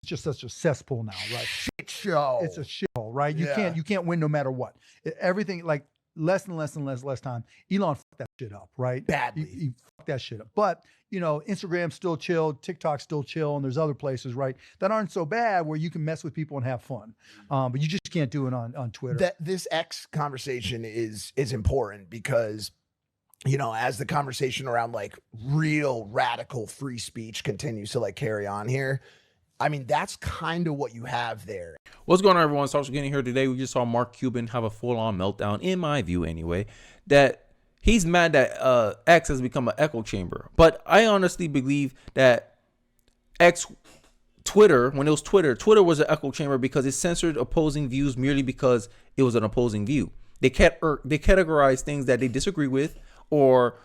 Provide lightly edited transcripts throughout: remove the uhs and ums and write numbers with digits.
just such a cesspool now, right? Shit show. It's a shithole, right? Yeah. You can't win no matter what. Everything like less and less time. Elon fucked that shit up, right? Badly. He fucked that shit up. But Instagram's still chill, TikTok's still chill, and there's other places, right, that aren't so bad where you can mess with people and have fun. But you just can't do it on Twitter. This X conversation is important because, as the conversation around like real radical free speech continues to like carry on here, I mean, that's kind of what you have there. What's going on, everyone? It's also getting here today. We just saw Mark Cuban have a full-on meltdown, in my view anyway, that he's mad that X has become an echo chamber. But I honestly believe that Twitter, when it was Twitter was an echo chamber because it censored opposing views merely because it was an opposing view. They categorize things that they disagree with or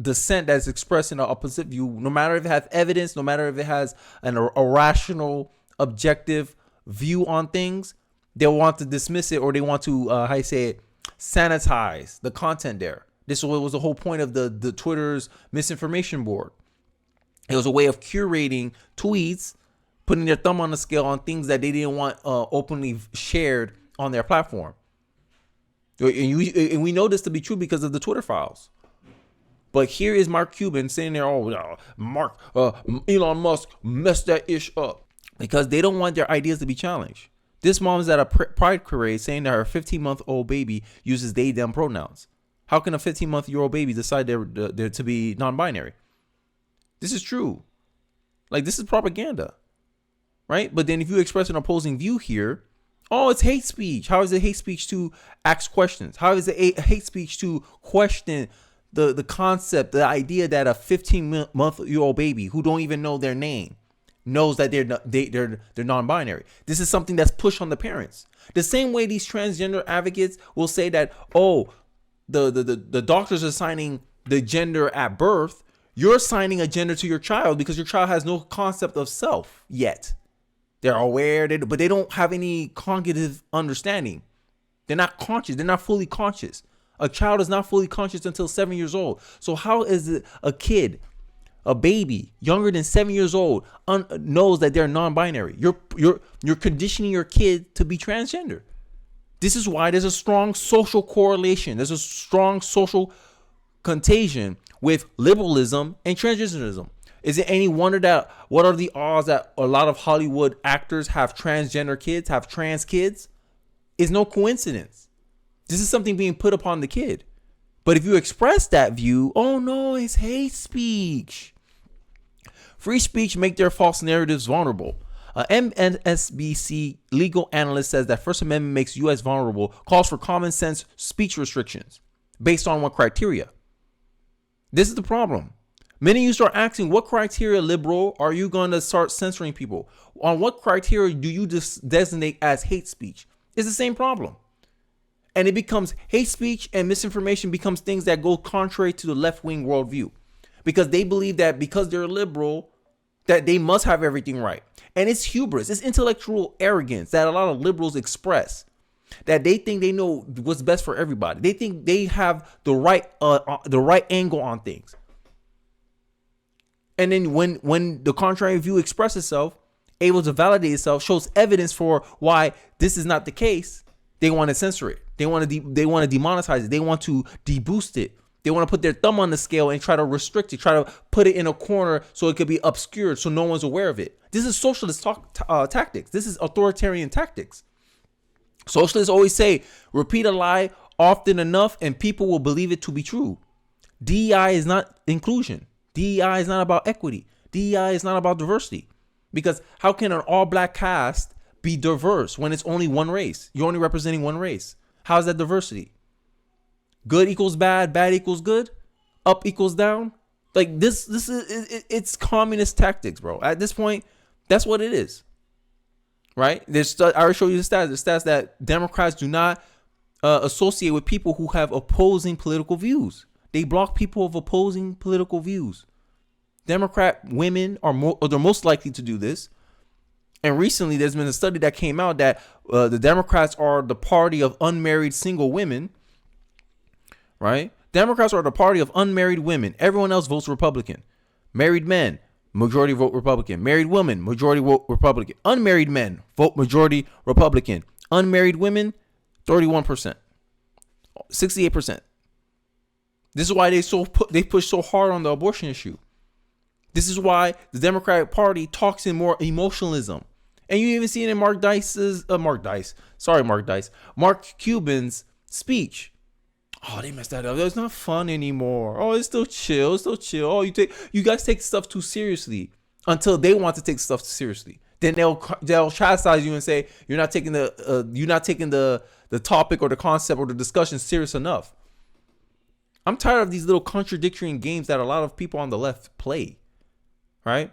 dissent that's expressed in an opposite view, no matter if it has evidence, no matter if it has a rational, objective view on things, they'll want to dismiss it or they want to, sanitize the content there. This was the whole point of the Twitter's misinformation board. It was a way of curating tweets, putting their thumb on the scale on things that they didn't want openly shared on their platform. And we know this to be true because of the Twitter files. But here is Mark Cuban sitting there, Elon Musk messed that ish up. Because they don't want their ideas to be challenged. This mom is at a pride parade saying that her 15-month-old baby uses they, them pronouns. How can a 15-month-year-old baby decide they're to be non-binary? This is true. Like, this is propaganda. Right? But then if you express an opposing view here, it's hate speech. How is it hate speech to ask questions? How is it hate speech to question the concept, the idea that a 15-month-year-old baby who don't even know their name knows that they're non-binary? This is something that's pushed on the parents. The same way these transgender advocates will say that, the doctors are assigning the gender at birth. You're assigning a gender to your child because your child has no concept of self yet. They're aware, but they don't have any cognitive understanding. They're not conscious. They're not fully conscious. A child is not fully conscious until 7 years old. So how is it a kid, a baby younger than 7 years old, knows that they're non-binary? You're conditioning your kid to be transgender. This is why there's a strong social correlation. There's a strong social contagion with liberalism and transgenderism. Is it any wonder that what are the odds that a lot of Hollywood actors have transgender kids, have trans kids? It's no coincidence. This is something being put upon the kid. But if you express that view, it's hate speech. Free speech make their false narratives vulnerable. MSNBC legal analyst says that First Amendment makes U.S. vulnerable, calls for common sense speech restrictions. Based on what criteria? This is the problem. Many of you start asking, what criteria, liberal, are you going to start censoring people? On what criteria do you designate as hate speech? It's the same problem. And it becomes hate speech and misinformation becomes things that go contrary to the left-wing worldview. Because they believe that because they're liberal, that they must have everything right. And it's hubris. It's intellectual arrogance that a lot of liberals express. That they think they know what's best for everybody. They think they have the right angle on things. And then when the contrary view expresses itself, able to validate itself, shows evidence for why this is not the case, they want to censor it. They want to demonetize it. They want to deboost it. They want to put their thumb on the scale and try to restrict it, try to put it in a corner so it could be obscured so no one's aware of it. This is socialist tactics. This is authoritarian tactics. Socialists always say, repeat a lie often enough and people will believe it to be true. DEI is not inclusion. DEI is not about equity. DEI is not about diversity. Because how can an all-black cast be diverse when it's only one race? You're only representing one race. How is that diversity? Good equals bad, bad equals good, up equals down. Like this is it's communist tactics, bro. At this point, that's what it is. Right? I already showed you the stats. The stats that Democrats do not associate with people who have opposing political views. They block people of opposing political views. Democrat women are they're most likely to do this. And recently, there's been a study that came out that the Democrats are the party of unmarried single women. Right? Democrats are the party of unmarried women. Everyone else votes Republican. Married men majority vote Republican. Married women, majority vote Republican. Unmarried men, vote majority Republican. Unmarried women, 31%, 68%. This is why they push so hard on the abortion issue. This is why the Democratic Party talks in more emotionalism. And you even see it in Mark Cuban's speech. Oh, they messed that up. It's not fun anymore. Oh, it's still chill. Oh, you guys take stuff too seriously until they want to take stuff seriously. Then they'll chastise you and say you're not taking the topic or the concept or the discussion serious enough. I'm tired of these little contradictory games that a lot of people on the left play. Right?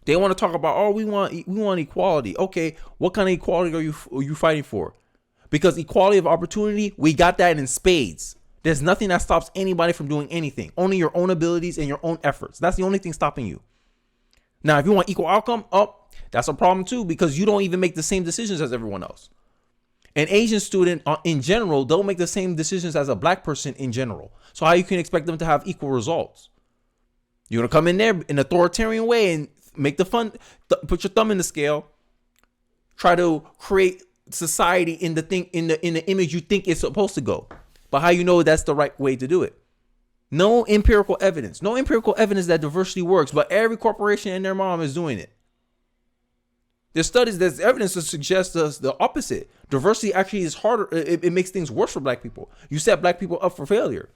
They want to talk about, oh, we want equality. Okay, what kind of equality are you fighting for? Because equality of opportunity, we got that in spades. There's nothing that stops anybody from doing anything. Only your own abilities and your own efforts. That's the only thing stopping you. Now, if you want equal outcome, that's a problem too, because you don't even make the same decisions as everyone else. An Asian student in general don't make the same decisions as a black person in general. So how you can expect them to have equal results? You're going to come in there in an authoritarian way and make the fun, put your thumb in the scale, try to create society in the image you think it's supposed to go. But how you know that's the right way to do it? No empirical evidence that diversity works, but every corporation and their mom is doing it. There's studies, there's evidence to suggest us the opposite. Diversity actually is harder. It makes things worse for black people. You set black people up for failure.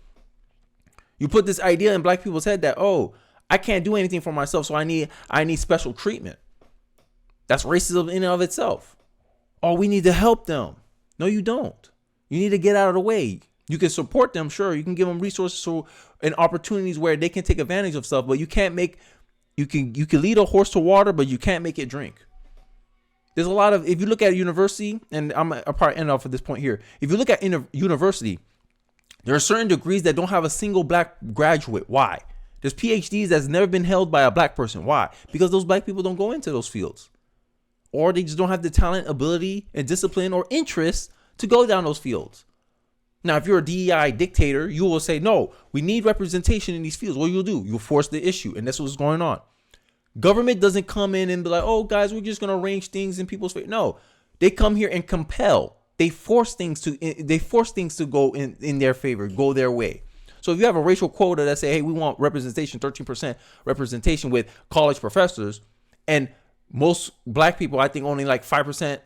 You put this idea in black people's head that, oh, I can't do anything for myself, so I need special treatment. That's racism in and of itself. Oh, we need to help them. No, you don't. You need to get out of the way. You can support them, sure. You can give them resources and opportunities where they can take advantage of stuff, but you can't you can lead a horse to water, but you can't make it drink. There's a lot of, if you look at a university, and I'll probably end off at this point here. If you look at university, there are certain degrees that don't have a single black graduate. Why? There's PhDs that's never been held by a black person. Why? Because those black people don't go into those fields. Or they just don't have the talent, ability, and discipline or interest to go down those fields. Now, if you're a DEI dictator, you will say, no, we need representation in these fields. What you'll do, you'll force the issue. And that's what's going on. Government doesn't come in and be like, oh, guys, we're just going to arrange things in people's favor. No, they come here and compel. They force things to go in their favor, go their way. So if you have a racial quota that say, hey, we want representation, 13% representation with college professors, and most black people, I think only like 5%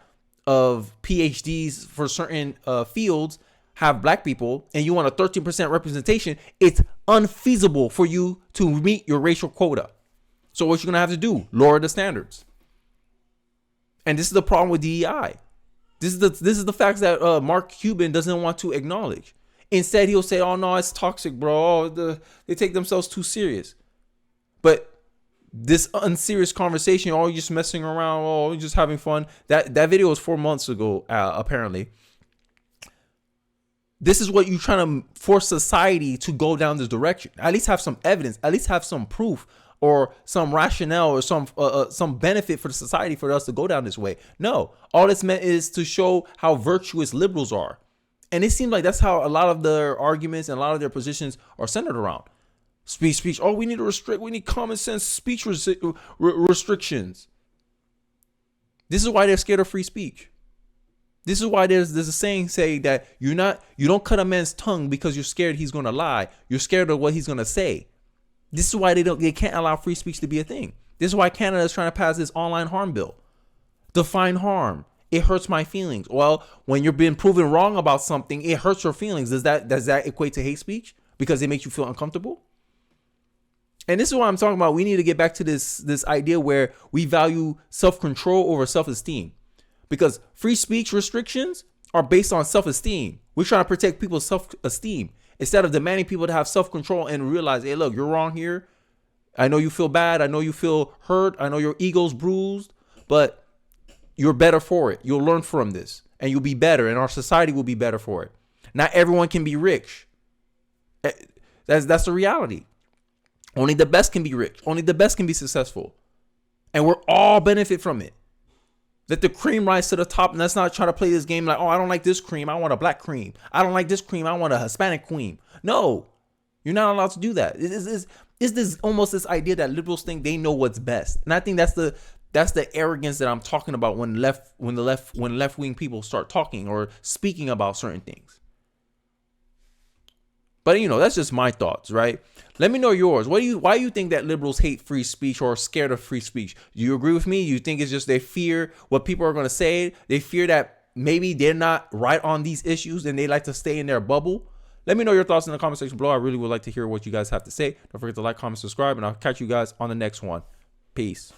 of PhDs for certain fields have black people, and you want a 13% representation, it's unfeasible for you to meet your racial quota. So what you're going to have to do, lower the standards. And this is the problem with DEI. This is the facts that Mark Cuban doesn't want to acknowledge. Instead, he'll say, oh, no, it's toxic, bro. Oh, they take themselves too serious. But this unserious conversation, oh, you're just messing around, oh, you're just having fun. That video was 4 months ago, apparently. This is what you're trying to force society to go down this direction. At least have some evidence. At least have some proof or some rationale or some benefit for the society for us to go down this way. No, all this meant is to show how virtuous liberals are. And it seems like that's how a lot of their arguments and a lot of their positions are centered around. Speech. Oh, we need to restrict. We need common sense speech restrictions. This is why they're scared of free speech. This is why there's a saying that you don't cut a man's tongue because you're scared he's going to lie. You're scared of what he's going to say. This is why they can't allow free speech to be a thing. This is why Canada is trying to pass this online harm bill. Define harm. It hurts my feelings. Well, when you're being proven wrong about something, it hurts your feelings. Does that equate to hate speech because it makes you feel uncomfortable? And this is what I'm talking about. We need to get back to this idea where we value self-control over self-esteem, because free speech restrictions are based on self-esteem. We're trying to protect people's self-esteem instead of demanding people to have self-control and realize, hey, look, you're wrong here. I know you feel bad. I know you feel hurt. I know your ego's bruised, but you're better for it. You'll learn from this and you'll be better, and our society will be better for it. Not everyone can be rich. That's the reality. Only the best can be rich. Only the best can be successful. And we're all benefit from it. Let the cream rise to the top, and let's not try to play this game like, oh, I don't like this cream. I want a black cream. I don't like this cream. I want a Hispanic cream. No, you're not allowed to do that. It's this almost this idea that liberals think they know what's best, and I think that's the arrogance that I'm talking about when left wing people start talking or speaking about certain things. But that's just my thoughts, right? Let me know yours. Why do you think that liberals hate free speech or are scared of free speech? Do you agree with me? You think it's just they fear what people are going to say? They fear that maybe they're not right on these issues and they like to stay in their bubble? Let me know your thoughts in the comment section below. I really would like to hear what you guys have to say. Don't forget to like, comment, subscribe, and I'll catch you guys on the next one. Peace.